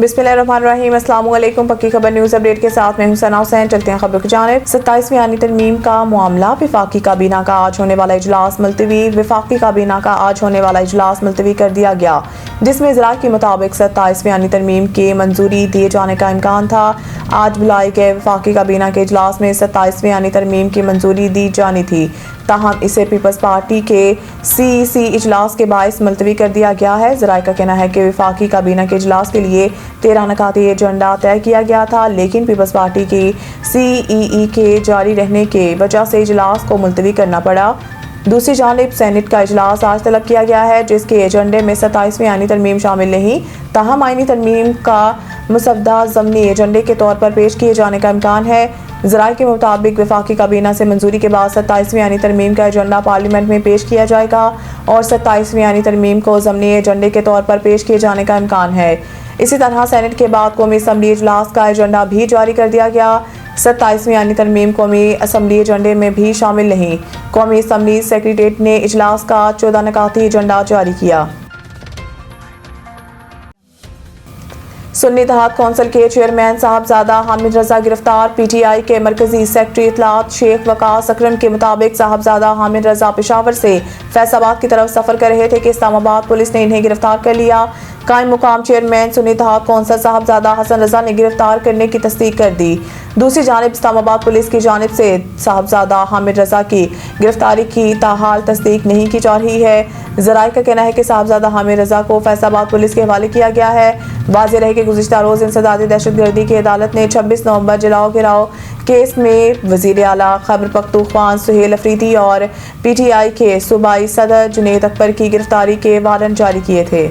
बिस्मिल्लाहिर्रहमानिर्रहीम। अस्सलाम वालेकुम। पक्की खबर न्यूज़ अपडेट के साथ मैं हूं सना हुसैन। चलते हैं खबर की जानिब। 27वीं आनी तरमीम का मामला। वफाकी काबीना का आज होने वाला इजलास मुलतवी। वफाकी काबीना का आज होने वाला इजलास मुलतवी कर दिया गया, जिसमें ज़रा के मुताबिक 27वीं आनी तरमीम के मंजूरी दिए जाने का इम्कान था। आज बुलाए गए वफाकी काबीना के इजलास में 27वीं आनी तरमीम की मंजूरी दी जानी थी, ताहम इसे पीपल्स पार्टी के CEC इजलास के बायस मुलतवी कर दिया गया है। ज़राए का कहना है कि वफाकी काबीना के इजलास के लिए 13 नकाती एजेंडा तय किया गया था, लेकिन पीपल्स पार्टी की CEE के जारी रहने के वजह से इजलास को मुलतवी करना पड़ा। दूसरी जानिब सेनेट का इजलास आज तलब किया गया है, जिसके एजेंडे में 27वीं आईनी तरमीम शामिल नहीं, ताहम आईनी तरमीम का मुसवदा ज़मनी एजेंडे के तौर पर पेश किए जाने का इम्कान है। ज़राए के मुताबिक वफाकी काबीना से मंजूरी के बाद 27वीं आईनी तरमीम का एजेंडा पार्लियामेंट में पेश किया जाएगा और 27वीं आईनी तरमीम को ज़मनी एजेंडे के तौर पर पेश किए जाने का इम्कान है। इसी तरह सेनेट के बाद कौमी असम्बली इजलास का एजेंडा भी जारी कर दिया गया। 27वीं आनी तरमीम कौमी असम्बली एजेंडे में भी शामिल नहीं। कौमी असम्बली सेक्रेटेरिएट ने इजलास का 14 नकाती एजेंडा जारी किया। सुन्नी इत्तेहाद कौंसिल के चेयरमैन साहबजादा हामिद रजा गिरफ्तार। PTI के मरकजी सेक्रेटरी इत्तलात शेख वकास अकरम के मुताबिक साहबजादा हामिद रजा पेशावर से फैसलाबाद की तरफ सफर कर रहे थे कि इस्लामाबाद पुलिस ने इन्हें गिरफ्तार कर लिया। कायम मुकाम चेयरमैन सुन्नी इत्तेहाद कौंसिल साहबजादा हसन रजा ने गिरफ्तार करने की तस्दीक कर दी। दूसरी जानिब इस्लामाबाद पुलिस की जानिब से साहबजादा हामिद रजा की गिरफ्तारी की ताहाल तस्दीक नहीं की जा रही है। ज़राए का कहना है कि साहबजादा हामिद रजा को फैसलाबाद पुलिस के हवाले किया गया है। वाज़ेह रहे कि गुज़िश्ता रोज़ इंसदादी दहशतगर्दी की अदालत ने 26 नवंबर जलाओ गिराओ केस में वज़ीर आला खैबर पख्तूनख्वा सुहेल अफरीदी और PTI के सूबाई सदर जुनैद अकबर की गिरफ्तारी के वारंट जारी किए थे।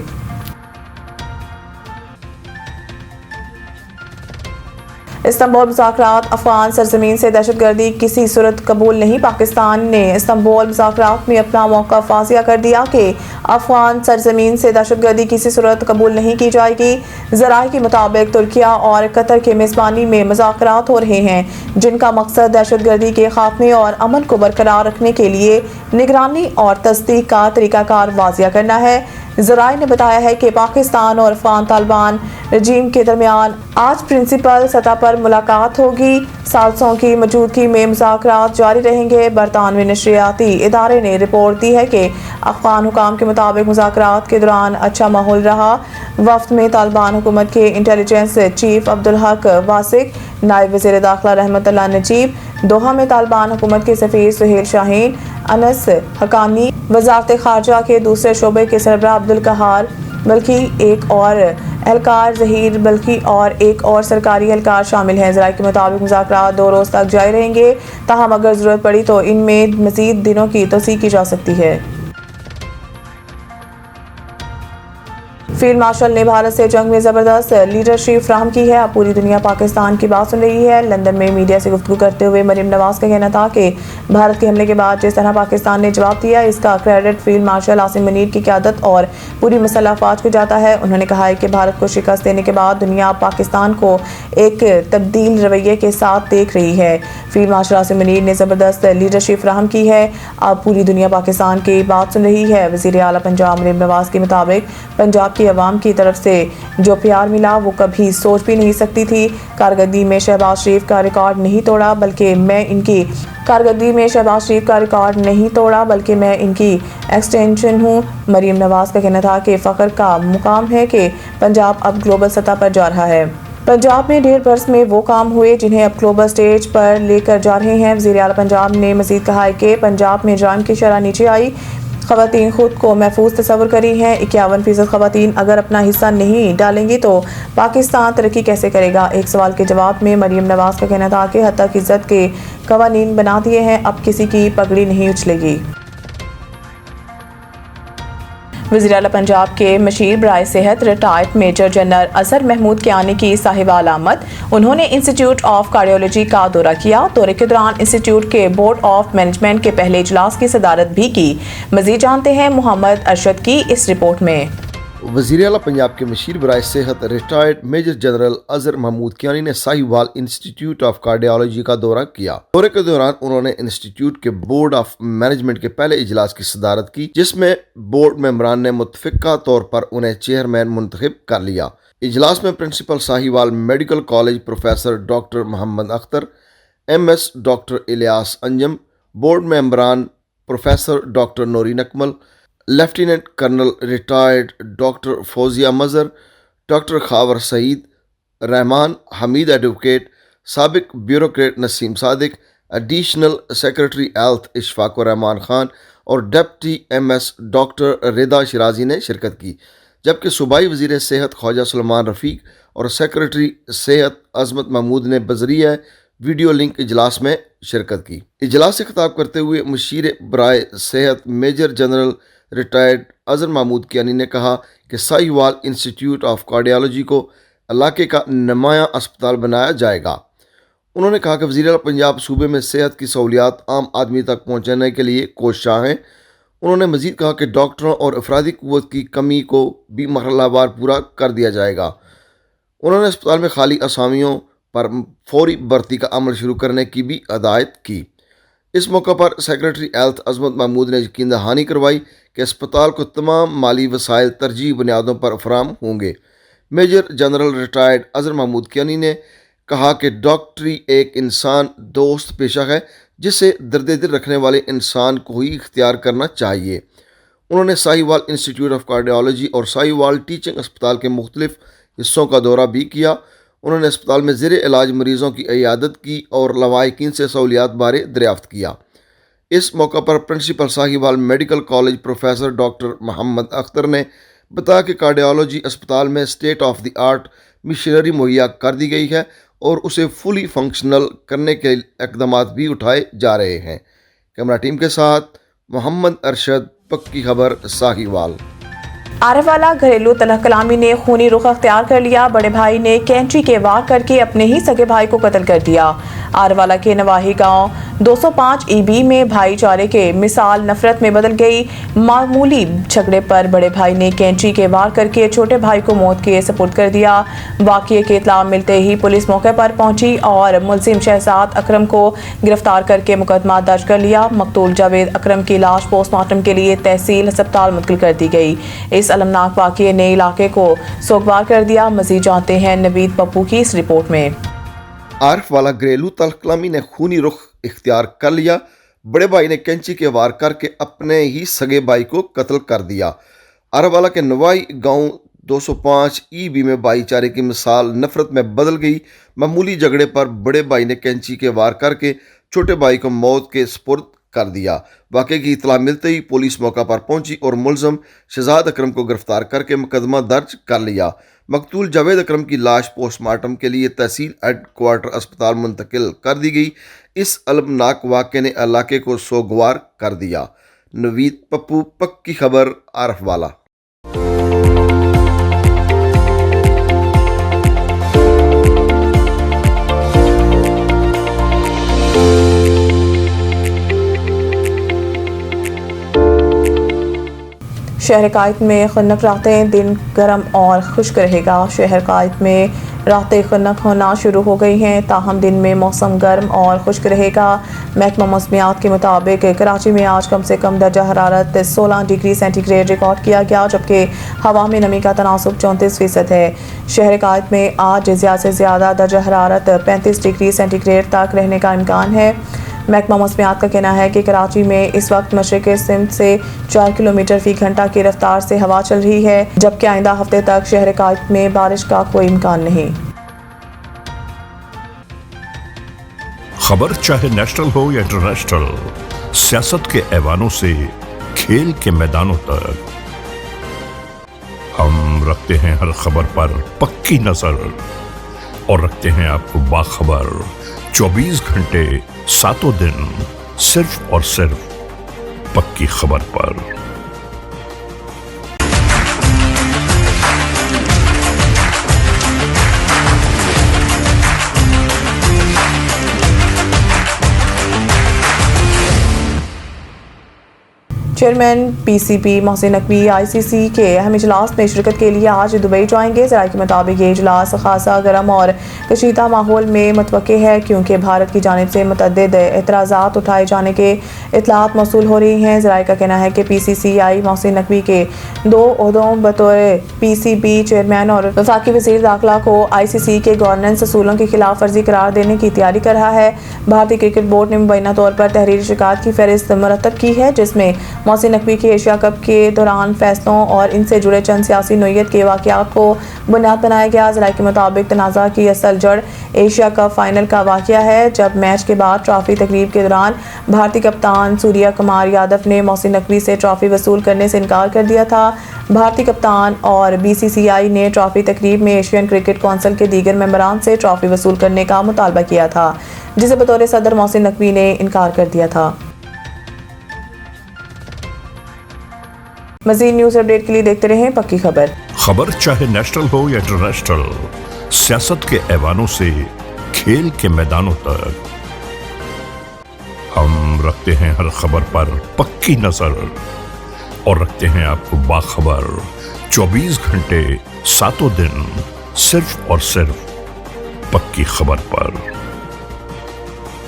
इस्तांबुल मुज़ाकरात। अफगान सरजमीन से दहशतगर्दी किसी सूरत कबूल नहीं। पाकिस्तान ने इस्तांबुल मुज़ाकरात में अपना मौक़िफ़ वाज़ेह कर दिया कि अफगान सरजमीन से दहशतगर्दी किसी सूरत कबूल नहीं की जाएगी। ज़राए के मुताबिक तुर्किया और कतर के मेज़बानी में मुज़ाकरात हो रहे हैं, जिनका मकसद दहशतगर्दी के खात्मे और अमन को बरकरार रखने के लिए निगरानी और तस्दीक का तरीक़ाकार वाज़ेह करना है। ज़राए ने बताया है कि पाकिस्तान और अफगान तालिबान रजीम के दरमियान आज प्रिंसिपल सतह पर मुलाकात होगी। सालसों की मौजूदगी में मुज़ाकरात जारी रहेंगे। बरतानवी नशरियाती इदारे ने रिपोर्ट दी है कि अफगान हुकाम के मुताबिक मुज़ाकरात के दौरान अच्छा माहौल रहा। वफ्द में तालिबान हुकूमत के इंटेलिजेंस चीफ अब्दुल हक वासिक, नायब वज़ीर दाखिला रहमतुल्लाह नजीब, दोहा में तालिबान हुकूमत के सफ़ीर सुहेल शाहीन, अनस हकानी, वज़ारत ख़ारजा के दूसरे शोबे के सरबराह अब्दुल कहार बल्कि एक और एहलकार ज़हीर बल्कि और एक और सरकारी एहलकार शामिल हैं। ज़राए के मुताबिक मुज़ाकरात 2 रोज़ तक जारी रहेंगे, ताहम अगर ज़रूरत पड़ी तो इनमें मज़ीद दिनों की तोसी की जा सकती है। फील्ड मार्शल ने भारत से जंग में ज़बरदस्त लीडरशिप फ्राहम की है। अब पूरी दुनिया पाकिस्तान की बात सुन रही है। लंदन में मीडिया से गुफ्तगू करते हुए मरीम नवाज का कहना था कि भारत के हमले के बाद जिस तरह पाकिस्तान ने जवाब दिया, इसका credit field marshal Asim Munir की क़यादत और पूरी मुसल्लह फ़ौज को जाता है। उन्होंने कहा है कि भारत को शिकस्त देने के बाद दुनिया पाकिस्तान को एक तब्दील रवैये के साथ देख रही है। फील्ड मार्शल आसिम मुनीर ने ज़बरदस्त लीडरशिप फ्राहम की है। अब पूरी दुनिया पाकिस्तान की बात सुन रही है। वज़ीर आला पंजाब मरीम नवाज के मुताबिक पंजाब की अवाम की तरफ से जो प्यार मिला वो कभी सोच भी नहीं सकती थी। कारकर्दगी में शहबाज शरीफ का रिकॉर्ड नहीं तोड़ा, बल्कि मैं इनकी एक्सटेंशन हूँ। मरीम नवाज का कहना था कि फ़ख्र का मुकाम है कि पंजाब अब ग्लोबल सतह पर जा रहा है। पंजाब में 1.5 बरस में वो काम हुए जिन्हें अब ग्लोबल स्टेज पर लेकर जा रहे हैं। वज़ीर आला पंजाब ने मज़ीद कहा है कि पंजाब में जराइम की शरह नीचे आई। ख़वातीन खुद को महफूज तस्वर करी हैं। 51% ख़वातीन अगर अपना हिस्सा नहीं डालेंगी तो पाकिस्तान तरक्की कैसे करेगा। एक सवाल के जवाब में मरीम नवाज का कहना था कि हद तक इज़्ज़त के क़वानीन बना दिए हैं, अब किसी की पगड़ी नहीं उछलेगी। वज़ीर आला पंजाब के मशीर बराए सेहत retired major general Azhar Mahmood के आने की साहिबाल आमद। उन्होंने इंस्टीट्यूट ऑफ कार्डियोलॉजी का दौरा किया। दौरे के दौरान इंस्टीट्यूट के बोर्ड ऑफ मैनेजमेंट के पहले इजलास की सदारत भी की। मज़ीद जानते हैं मोहम्मद अरशद की इस रिपोर्ट में। वज़ीर आला पंजाब के मशीर बराए सेहत retired major general Azhar Mahmood Kiyani ने साहिवाल इंस्टीट्यूट ऑफ कार्डियोलॉजी का दौरा किया। दौरे के दौरान उन्होंने इंस्टीट्यूट के बोर्ड ऑफ मैनेजमेंट के पहले इजलास की सदारत की, जिसमें बोर्ड मेंबरान ने मुतफ़िक़ा तौर पर उन्हें चेयरमैन मुंतखब कर लिया। इजलास में principal Sahiwal medical college professor doctor Mohammad Akhtar, MS doctor Ilyas Anjum, board मेंबरान professor doctor Noreen Akmal, lieutenant colonel retired doctor Fauzia Mazhar, doctor Khawar Saeed Rehman, Hameed advocate, साबिक bureaucrat Naseem Sadiq, additional secretary health Ishfaq Rehman Khan और deputy MS doctor Rida Shirazi ने शिरकत की, जबकि सूबाई वज़ीर सेहत ख्वाजा सलमान रफ़ीक और सेक्रेटरी सेहत अजमत महमूद ने बज़रिया वीडियो लिंक इजलास में शिरकत की। इजलास से खिताब करते हुए मुशीर बराए सेहत major general retired Azhar Mahmood Kiyani ने कहा कि साहिवाल इंस्टीट्यूट ऑफ कार्डियोलॉजी को इलाके का नुमायां अस्पताल बनाया जाएगा। उन्होंने कहा कि वज़ीर पंजाब सूबे में सेहत की सहूलियात आम आदमी तक पहुँचाने के लिए कोशां हैं। उन्होंने मज़ीद कहा कि डॉक्टरों और अफरादी क़ुव्वत की कमी को भी मरहलावार पूरा कर दिया जाएगा। उन्होंने अस्पताल में खाली असामियों पर फौरी भर्ती का अमल शुरू करने की भी हदायत की। इस मौका पर सेक्रेटरी हेल्थ अजमत महमूद ने यकीन दहानी करवाई कि अस्पताल को तमाम माली वसाइल तरजीह बुनियादों पर फराहम होंगे। Major general retired Azhar Mahmood Kiyani ने कहा कि डॉक्टरी एक इंसान दोस्त पेशा है जिसे दर्द दिल रखने वाले इंसान को ही इख्तियार करना चाहिए। उन्होंने साहिवाल इंस्टीट्यूट ऑफ कार्डियोलॉजी और साहिवाल टीचिंग अस्पताल के मुख्तलिफ हिस्सों का दौरा भी किया। उन्होंने अस्पताल में ज़ेरे इलाज मरीज़ों की इयादत की और लवाहिकीन से सहूलियात बारे दरियाफ्त किया। इस मौका पर principal Sahiwal medical college professor doctor Mohammad Akhtar ने बताया कि कार्डियोलॉजी अस्पताल में state of the art machinery मुहैया कर दी गई है और उसे फुली फंक्शनल करने के इक़दाम भी उठाए जा रहे हैं। कैमरा टीम के साथ मोहम्मद अरशद, पक्की खबर, साहिवाल। आरफवाला घरेलू तलह कलामी ने खूनी रुख अख्तियार कर लिया। बड़े भाई ने कैंची के वार करके अपने ही सगे भाई को कत्ल कर दिया। आरवाला के नवाही गांव 205 EB में भाईचारे के मिसाल नफरत में बदल गई। मामूली झगड़े पर बड़े भाई ने कैंची के वार करके छोटे भाई को मौत के सपुर्द कर दिया। वाक़ये की इत्तला मिलते ही पुलिस मौके पर पहुंची और मुलजिम शहजाद अकरम को गिरफ्तार करके मुकदमा दर्ज कर लिया। मकतूल जावेद अकरम की लाश पोस्टमार्टम के लिए तहसील अस्पताल मुंतकिल कर दी गई। इस अलमनाक वाक़ये ने इलाके को सोगवार कर दिया। मज़ीद जानते हैं नवीद पप्पू की इस रिपोर्ट में। आरफवाला घरेलू तलकलामी ने खूनी रुख इख्तियार कर लिया। बड़े भाई ने कैंची के वार करके अपने ही सगे भाई को कत्ल कर दिया। आरफवाला के नवाई गांव 205 EB में भाईचारे की मिसाल नफरत में बदल गई। मामूली झगड़े पर बड़े भाई ने कैंची के वार करके छोटे भाई को मौत के सपुर्द कर दिया। वाक़ये की इत्तला मिलते ही पुलिस मौका पर पहुंची और मुलज़म शहजाद अकरम को गिरफ्तार करके मुकदमा दर्ज कर लिया। मकतूल जावेद अकरम की लाश पोस्टमार्टम के लिए तहसील हेडक्वार्टर अस्पताल मुंतकिल कर दी गई। इस अलमनाक वाक़ये ने इलाके को सोगवार कर दिया। नवीद पप्पू, पक्की खबर, आरफवाला। शहर कायद में खन्नक रातें, दिन गर्म और खुश्क रहेगा। शहर कायद में रातें खन्नक होना शुरू हो गई हैं, ताहम दिन में मौसम गर्म और खुश्क रहेगा। महकमा मौसमियात के मुताबिक कराची में आज कम से कम दर्जा हरारत 16 डिग्री सेंटीग्रेड रिकॉर्ड किया गया, जबकि हवा में नमी का तनासुब 34% है। शहर कायद में आज ज़्यादा से ज़्यादा दर्जा हरारत 35 डिग्री सेंटीग्रेड तक रहने का इम्कान है। महकमा मौसमियात का कहना है कि कराची में इस वक्त मशरिक़ी सिमत से 4 किलोमीटर फी घंटा की रफ्तार से हवा चल रही है, जबकि आइंदा हफ्ते तक शहर कायद में बारिश का कोई इम्कान नहीं। खबर चाहे नेशनल हो या इंटरनेशनल, सियासत के ऐवानों से खेल के मैदानों तक, हम रखते हैं हर खबर पर पक्की नजर और रखते हैं आपको बाखबर 24 घंटे 7 दिन सिर्फ और सिर्फ पक्की खबर पर। Chairman PCB Mohsin Naqvi ICC के अहम इजलास में शिरकत के लिए आज दुबई जाएंगे। ज़राए के मुताबिक ये इजलास खासा गर्म और कशीदा माहौल में मुतवक्के है, क्योंकि भारत की जानिब से मुतअद्दिद एतराज़ात उठाए जाने के इतलात मौसूल हो रही हैं। ज़राए का कहना है कि PCCI मोहसिन नकवी के 2 ओहदों बतौर PCB चेयरमैन और वफाकी वज़ीर दाखिला को ICC के गवर्नेंस असूलों की खिलाफ वर्जी करार देने की तैयारी कर रहा है। भारतीय क्रिकेट बोर्ड ने मुबैना तौर पर तहरीरी शिकायत की फहरिस्त मुरतब की है, जिसमें मोहसिन नकवी के एशिया कप के दौरान फैसलों और इनसे जुड़े चंद सियासी नोयत के वाक़यात को बुनियाद बनाया गया। ज़राए के मुताबिक तनाज़ा की असल जड़ एशिया कप फाइनल का वाक़या है, जब मैच के बाद ट्रॉफी तकरीब के दौरान भारतीय कप्तान सूर्या कुमार यादव ने मोहसिन नकवी से ट्रॉफी वसूल करने से इनकार कर दिया था। भारतीय कप्तान और BCCI ने ट्रॉफी तकरीब में एशियन क्रिकेट कौंसिल के दीगर मेंबरान से ट्रॉफी वसूल करने का मुतालबा किया था, जिसे बतौर सदर मोहसिन नकवी ने इनकार कर दिया था। मज़ीद न्यूज़ अपडेट के लिए देखते रहें पक्की खबर। खबर चाहे नेशनल हो या इंटरनेशनल, सियासत के ऐवानों से खेल के मैदानों तक, हम रखते हैं हर खबर पर पक्की नजर और रखते हैं आपको बाखबर 24 घंटे 7 दिन सिर्फ और सिर्फ पक्की खबर पर।